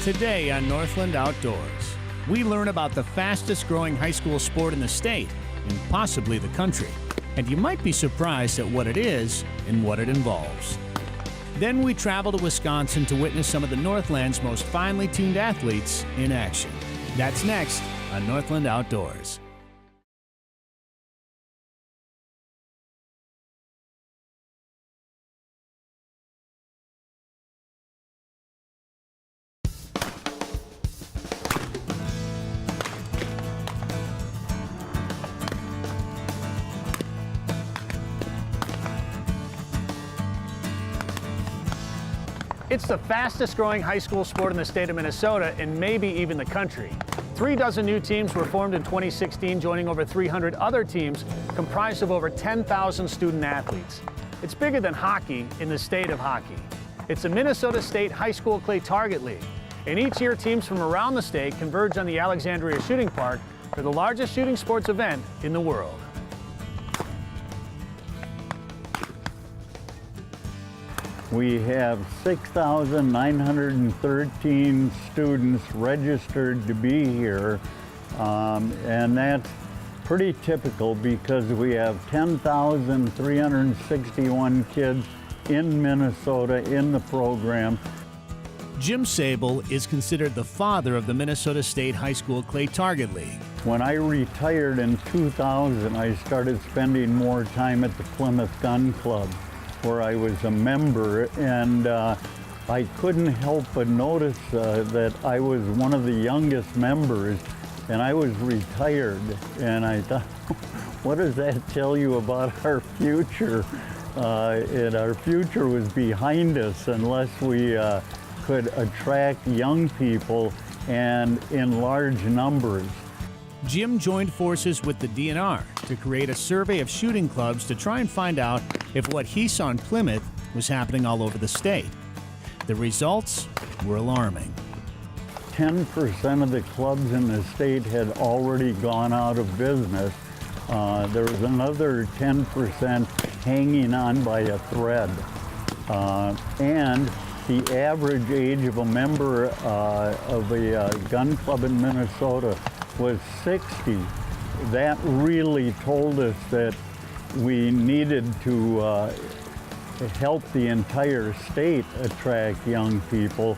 Today on Northland Outdoors, we learn about the fastest growing high school sport in the state and possibly the country. And you might be surprised at what it is and what it involves. Then we travel to Wisconsin to witness some of the Northland's most finely tuned athletes in action. That's next on Northland Outdoors. It's the fastest growing high school sport in the state of Minnesota and maybe even the country. 3 dozen new teams were formed in 2016, joining over 300 other teams comprised of over 10,000 student athletes. It's bigger than hockey in the state of hockey. It's the Minnesota State High School Clay Target League. And each year teams from around the state converge on the Alexandria Shooting Park for the largest shooting sports event in the world. We have 6,913 students registered to be here, and that's pretty typical because we have 10,361 kids in Minnesota in the program. Jim Sable is considered the father of the Minnesota State High School Clay Target League. When I retired in 2000, I started spending more time at the Plymouth Gun Club, where I was a member, and I couldn't help but notice that I was one of the youngest members, and I was retired, and I thought, what does that tell you about our future? And our future was behind us unless we could attract young people and in large numbers. Jim joined forces with the DNR to create a survey of shooting clubs to try and find out if what he saw in Plymouth was happening all over the state. The results were alarming. 10% of the clubs in the state had already gone out of business. There was another 10% hanging on by a thread. And the average age of a member of a gun club in Minnesota was 60. That really told us that we needed to help the entire state attract young people.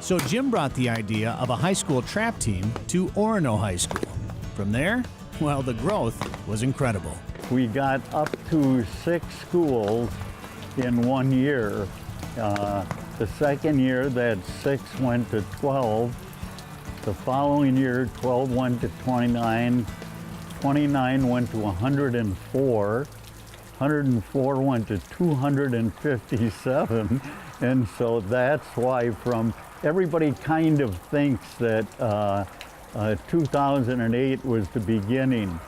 So Jim brought the idea of a high school trap team to Orono High School. From there, well, the growth was incredible. We got up to 6 schools in 1 year. The second year, that 6 went to 12. The following year, 12 went to 29, 29 went to 104, 104 went to 257, and so that's why everybody kind of thinks that 2008 was the beginning.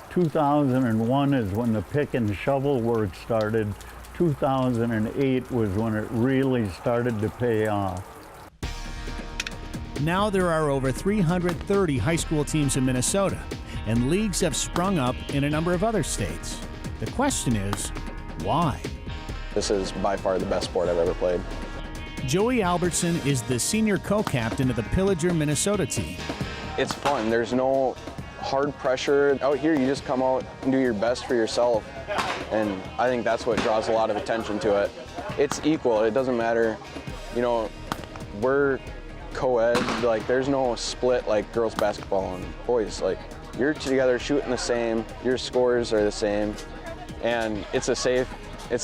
2001 is when the pick and shovel work started. 2008 was when it really started to pay off. Now there are over 330 high school teams in Minnesota, and leagues have sprung up in a number of other states. The question is, why? This is by far the best sport I've ever played. Joey Albertson is the senior co-captain of the Pillager, Minnesota team. It's fun. There's no hard pressure. Out here, you just come out and do your best for yourself, and I think that's what draws a lot of attention to it. It's equal. It doesn't matter. You know, we're co-ed, like there's no split like girls basketball and boys. Like you're together shooting the same, your scores are the same, and it's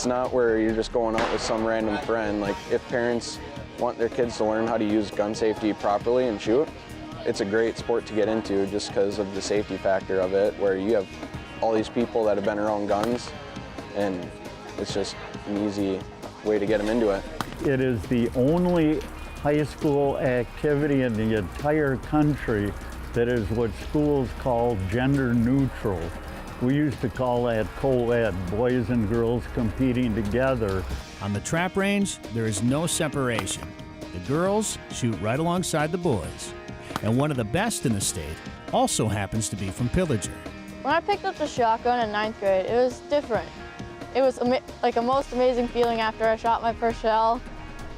not where you're just going out with some random friend. Like if parents want their kids to learn how to use gun safety properly and shoot, it's a great sport to get into just because of the safety factor of it, where you have all these people that have been around guns, and it's just an easy way to get them into it. It is the only high school activity in the entire country that is what schools call gender neutral. We used to call that co-ed, boys and girls competing together. On the trap range, there is no separation. The girls shoot right alongside the boys. And one of the best in the state also happens to be from Pillager. When I picked up the shotgun in 9th grade, it was different. It was like a most amazing feeling after I shot my first shell,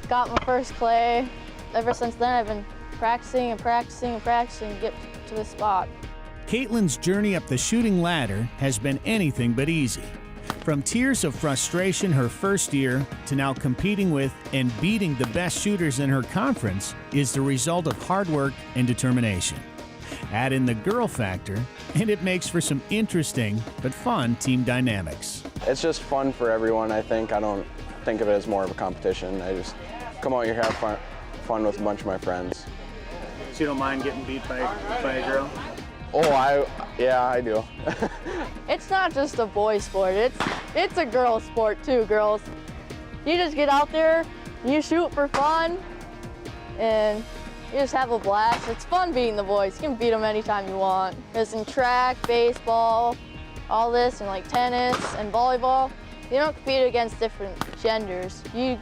got my first clay. Ever since then, I've been practicing and practicing and practicing to get to this spot. Caitlin's journey up the shooting ladder has been anything but easy. From tears of frustration her first year to now competing with and beating the best shooters in her conference is the result of hard work and determination. Add in the girl factor, and it makes for some interesting but fun team dynamics. It's just fun for everyone, I think. I don't think of it as more of a competition. I just come out here, have fun with a bunch of my friends. So you don't mind getting beat by a girl? Oh, yeah, I do. It's not just a boy sport, it's a girl sport too, girls. You just get out there, you shoot for fun, and you just have a blast. It's fun beating the boys. You can beat them anytime you want. Because in track, baseball, all this, and like tennis and volleyball, you don't compete against different genders. You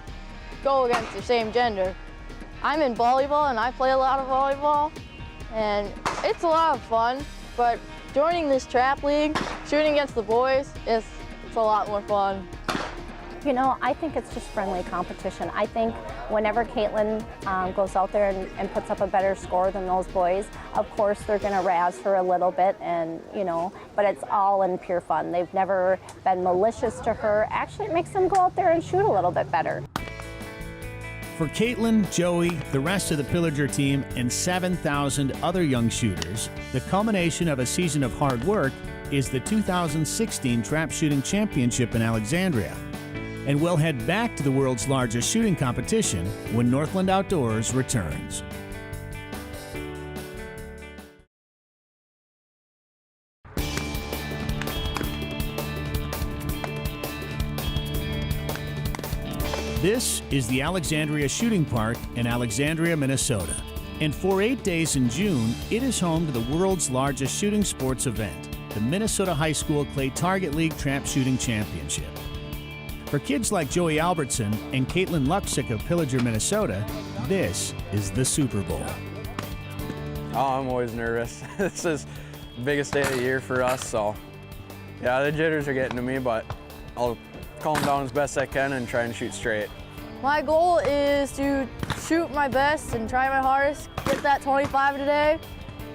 go against the same gender. I'm in volleyball and I play a lot of volleyball, and it's a lot of fun, but joining this trap league, shooting against the boys, it's a lot more fun. You know, I think it's just friendly competition. I think whenever Caitlin goes out there and puts up a better score than those boys, of course they're going to razz her a little bit, and you know, but it's all in pure fun. They've never been malicious to her. Actually, it makes them go out there and shoot a little bit better. For Caitlin, Joey, the rest of the Pillager team, and 7,000 other young shooters, the culmination of a season of hard work is the 2016 Trap Shooting Championship in Alexandria. And we'll head back to the world's largest shooting competition when Northland Outdoors returns. This is the Alexandria Shooting Park in Alexandria, Minnesota. And for 8 days in June, it is home to the world's largest shooting sports event, the Minnesota High School Clay Target League Trap Shooting Championship. For kids like Joey Albertson and Caitlin Luxick of Pillager, Minnesota, this is the Super Bowl. Oh, I'm always nervous. This is the biggest day of the year for us, so yeah, the jitters are getting to me, but I'll calm down as best I can and try and shoot straight. My goal is to shoot my best and try my hardest, get that 25 today,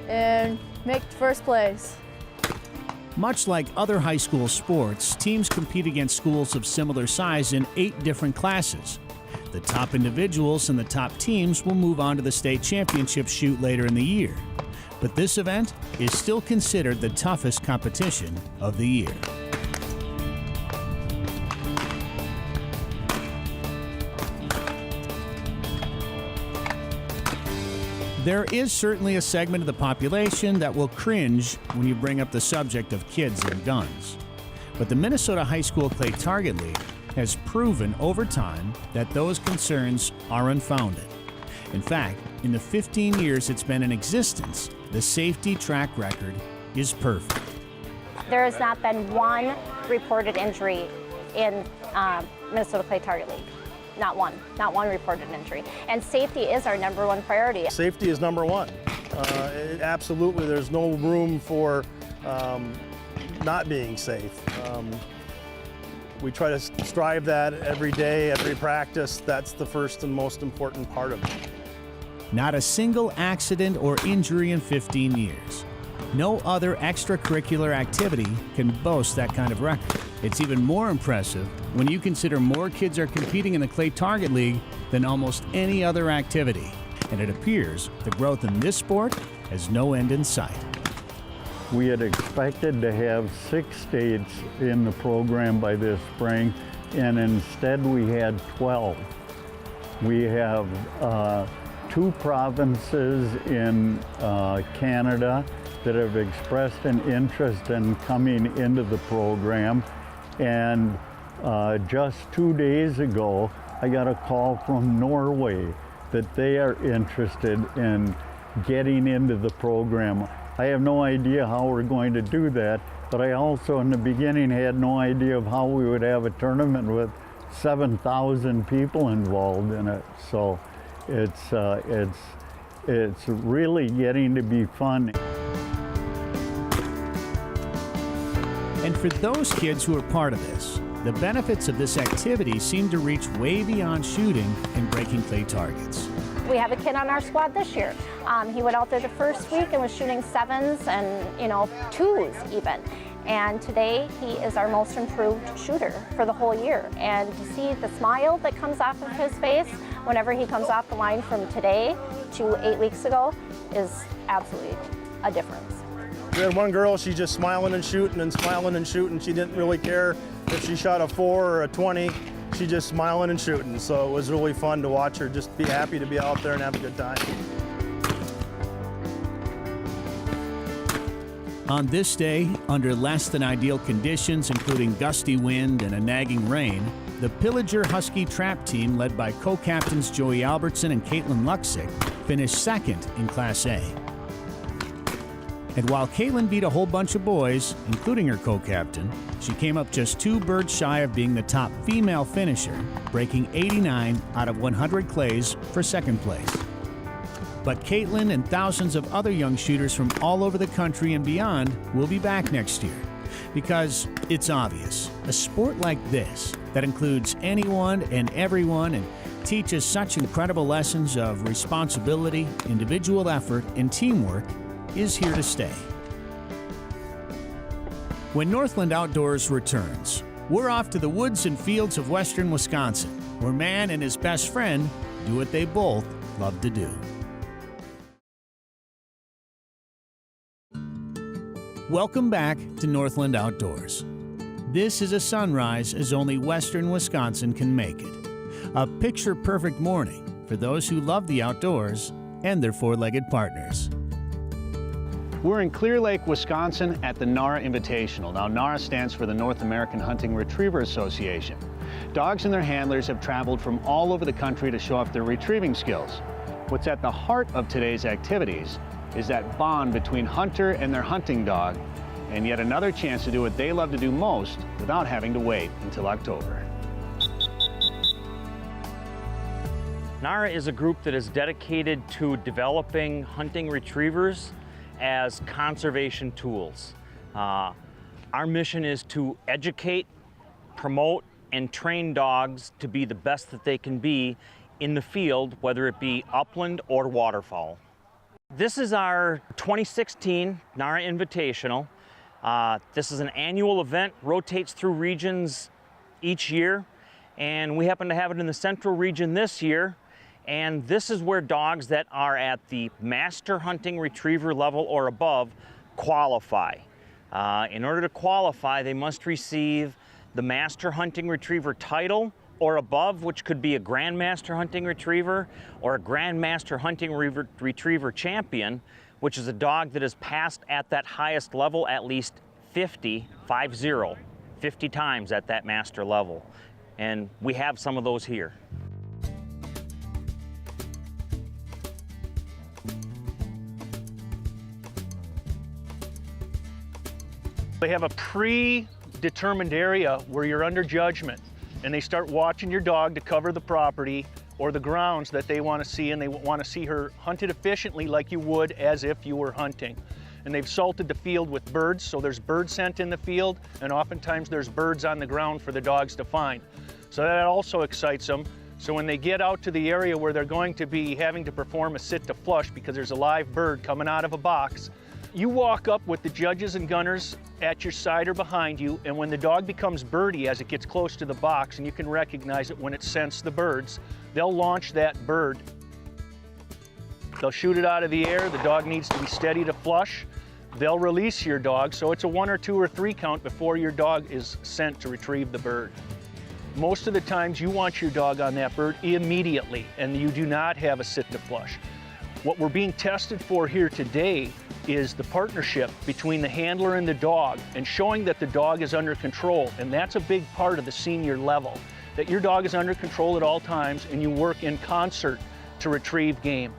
and make first place. Much like other high school sports, teams compete against schools of similar size in 8 different classes. The top individuals and the top teams will move on to the state championship shoot later in the year. But this event is still considered the toughest competition of the year. There is certainly a segment of the population that will cringe when you bring up the subject of kids and guns. But the Minnesota High School Clay Target League has proven over time that those concerns are unfounded. In fact, in the 15 years it's been in existence, the safety track record is perfect. There has not been one reported injury in Minnesota Clay Target League. Not one reported injury. And safety is our #1 priority. Safety is #1. Absolutely, there's no room for not being safe. We try to strive that every day, every practice. That's the first and most important part of it. Not a single accident or injury in 15 years. No other extracurricular activity can boast that kind of record. It's even more impressive when you consider more kids are competing in the Clay Target League than almost any other activity. And it appears the growth in this sport has no end in sight. We had expected to have 6 states in the program by this spring, and instead we had 12. We have 2 provinces in Canada that have expressed an interest in coming into the program. And just 2 days ago, I got a call from Norway that they are interested in getting into the program. I have no idea how we're going to do that, but I also in the beginning had no idea of how we would have a tournament with 7,000 people involved in it. So it's really getting to be fun. And for those kids who are part of this, the benefits of this activity seem to reach way beyond shooting and breaking clay targets. We have a kid on our squad this year. He went out there the first week and was shooting 7s and 2s even. And today he is our most improved shooter for the whole year. And to see the smile that comes off of his face whenever he comes off the line from today to 8 weeks ago is absolutely a difference. We had one girl, she's just smiling and shooting and smiling and shooting. She didn't really care if she shot a 4 or a 20. She just smiling and shooting. So it was really fun to watch her just be happy to be out there and have a good time. On this day, under less than ideal conditions, including gusty wind and a nagging rain, the Pillager Husky Trap team, led by co-captains Joey Albertson and Caitlin Luxick, finished second in Class A. And while Caitlin beat a whole bunch of boys, including her co-captain, she came up just 2 birds shy of being the top female finisher, breaking 89 out of 100 clays for second place. But Caitlin and thousands of other young shooters from all over the country and beyond will be back next year. Because it's obvious, a sport like this, that includes anyone and everyone and teaches such incredible lessons of responsibility, individual effort, and teamwork, is here to stay. When Northland Outdoors returns, we're off to the woods and fields of western Wisconsin, where man and his best friend do what they both love to do. Welcome back to Northland Outdoors. This is a sunrise as only western Wisconsin can make it. A picture-perfect morning for those who love the outdoors and their four-legged partners. We're in Clear Lake, Wisconsin at the Nara Invitational. Now, Nara stands for the North American Hunting Retriever Association. Dogs and their handlers have traveled from all over the country to show off their retrieving skills. What's at the heart of today's activities is that bond between hunter and their hunting dog, and yet another chance to do what they love to do most without having to wait until October. Nara is a group that is dedicated to developing hunting retrievers as conservation tools. Our mission is to educate, promote, and train dogs to be the best that they can be in the field, whether it be upland or waterfowl. This is our 2016 Nara Invitational. This is an annual event, rotates through regions each year, and we happen to have it in the central region this year. And this is where dogs that are at the master hunting retriever level or above qualify. In order to qualify, they must receive the master hunting retriever title or above, which could be a grandmaster hunting retriever or a grandmaster hunting retriever champion, which is a dog that has passed at that highest level at least 50 times at that master level. And we have some of those here. They have a predetermined area where you're under judgment, and they start watching your dog to cover the property or the grounds that they want to see, and they want to see her hunted efficiently like you would as if you were hunting. And they've salted the field with birds, so there's bird scent in the field, and oftentimes there's birds on the ground for the dogs to find. So that also excites them. So when they get out to the area where they're going to be having to perform a sit to flush because there's a live bird coming out of a box, you walk up with the judges and gunners at your side or behind you, and when the dog becomes birdie as it gets close to the box, and you can recognize it when it scents the birds, they'll launch that bird. They'll shoot it out of the air. The dog needs to be steady to flush. They'll release your dog, so it's a 1 or 2 or 3 count before your dog is sent to retrieve the bird. Most of the times you want your dog on that bird immediately, and you do not have a sit to flush. What we're being tested for here today is the partnership between the handler and the dog, and showing that the dog is under control. And that's a big part of the senior level, that your dog is under control at all times and you work in concert to retrieve game.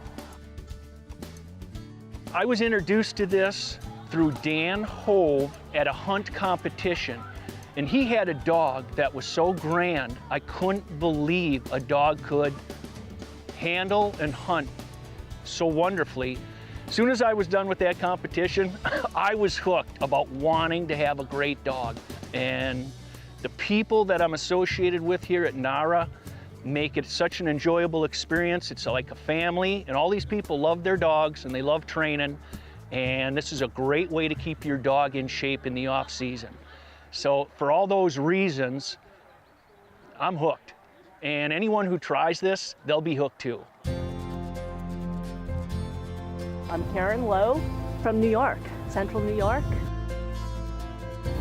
I was introduced to this through Dan Hove at a hunt competition, and he had a dog that was so grand I couldn't believe a dog could handle and hunt so wonderfully. As soon as I was done with that competition, I was hooked about wanting to have a great dog. And the people that I'm associated with here at Nara make it such an enjoyable experience. It's like a family, and all these people love their dogs and they love training, and this is a great way to keep your dog in shape in the off season. So for all those reasons, I'm hooked, and anyone who tries this, they'll be hooked too. I'm Karen Lowe from New York, Central New York.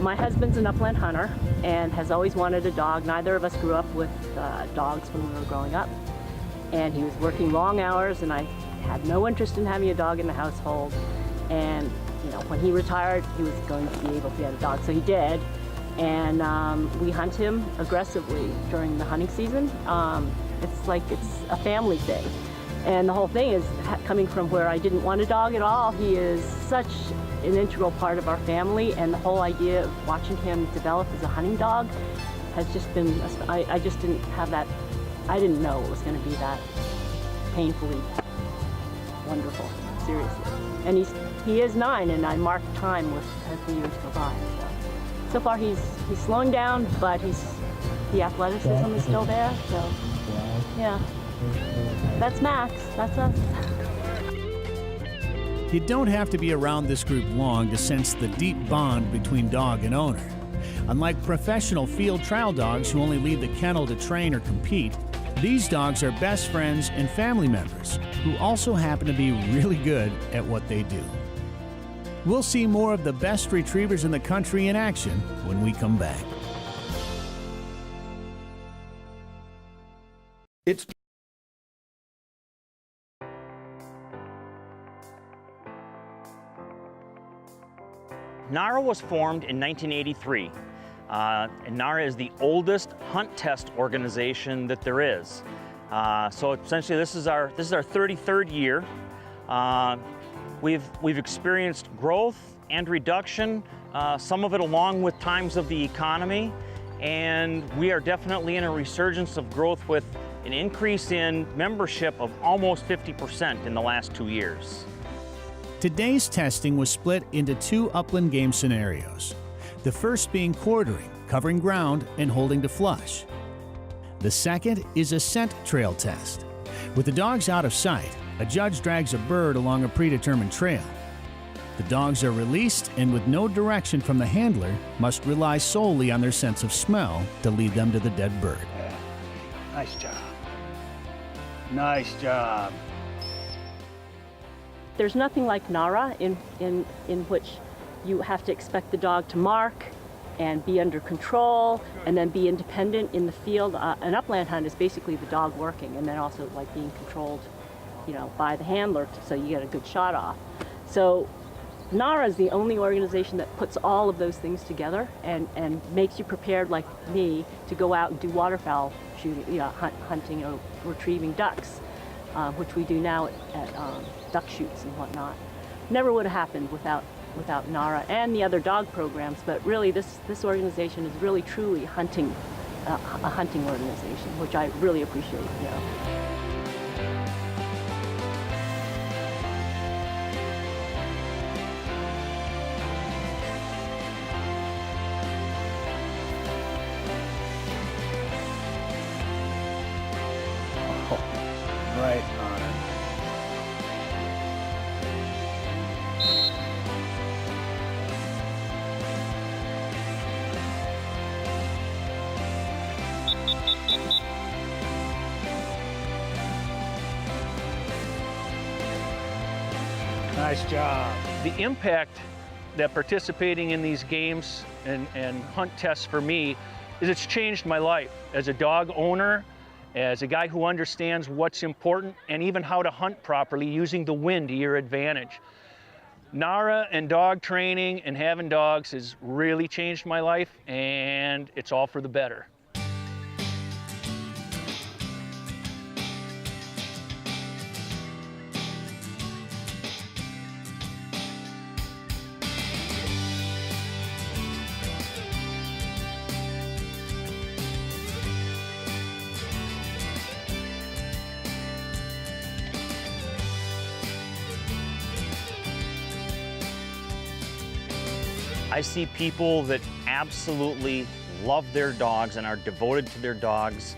My husband's an upland hunter and has always wanted a dog. Neither of us grew up with dogs when we were growing up. And he was working long hours, and I had no interest in having a dog in the household. And you know, when he retired, he was going to be able to get a dog, so he did. And we hunt him aggressively during the hunting season. It's like it's a family thing. And the whole thing is coming from where I didn't want a dog at all. He is such an integral part of our family, and the whole idea of watching him develop as a hunting dog has just been, I just didn't have that, I didn't know it was going to be that painfully wonderful, seriously. And he is 9, and I mark time as the years go by. So far he's slowing down, but the athleticism is still there, so yeah. That's Max, that's us. You don't have to be around this group long to sense the deep bond between dog and owner. Unlike professional field trial dogs who only leave the kennel to train or compete, these dogs are best friends and family members who also happen to be really good at what they do. We'll see more of the best retrievers in the country in action when we come back. Nara was formed in 1983. And Nara is the oldest hunt test organization that there is. So essentially this is our 33rd year. We've experienced growth and reduction, some of it along with times of the economy, and we are definitely in a resurgence of growth with an increase in membership of almost 50% in the last 2 years. Today's testing was split into 2 upland game scenarios. The first being quartering, covering ground and holding to flush. The second is a scent trail test. With the dogs out of sight, a judge drags a bird along a predetermined trail. The dogs are released and with no direction from the handler must rely solely on their sense of smell to lead them to the dead bird. Yeah. Nice job. Nice job. There's nothing like Nara in which you have to expect the dog to mark and be under control and then be independent in the field. An upland hunt is basically the dog working and then also like being controlled, you know, by the handler so you get a good shot off. So Nara is the only organization that puts all of those things together and makes you prepared like me to go out and do waterfowl shooting, you know, hunting or retrieving ducks, which we do now at duck shoots and whatnot. Never would have happened without Nara and the other dog programs, but really this organization is really truly a hunting organization, which I really appreciate. You know. Right on it. Nice job. The impact that participating in these games and hunt tests for me is it's changed my life as a dog owner, as a guy who understands what's important and even how to hunt properly using the wind to your advantage. Nara and dog training and having dogs has really changed my life, and it's all for the better. I see people that absolutely love their dogs and are devoted to their dogs,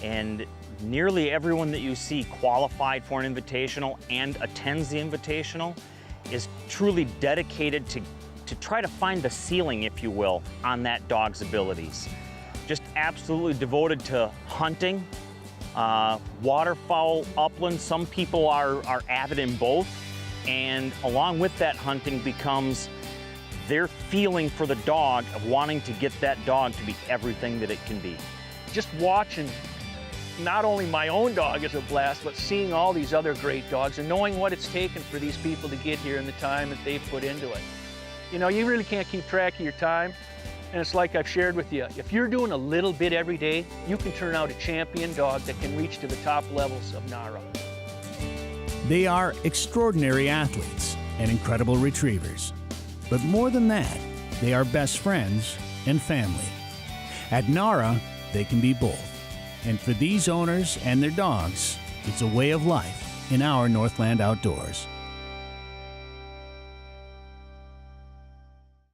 and nearly everyone that you see qualified for an invitational and attends the invitational is truly dedicated to try to find the ceiling, if you will, on that dog's abilities. Just absolutely devoted to hunting, waterfowl, upland. Some people are avid in both, and along with that hunting becomes their feeling for the dog of wanting to get that dog to be everything that it can be. Just watching not only my own dog is a blast, but seeing all these other great dogs and knowing what it's taken for these people to get here and the time that they've put into it. You know, you really can't keep track of your time. And it's like I've shared with you, if you're doing a little bit every day, you can turn out a champion dog that can reach to the top levels of Nara. They are extraordinary athletes and incredible retrievers. But more than that, they are best friends and family. At Nara, they can be both. And for these owners and their dogs, it's a way of life in our Northland outdoors.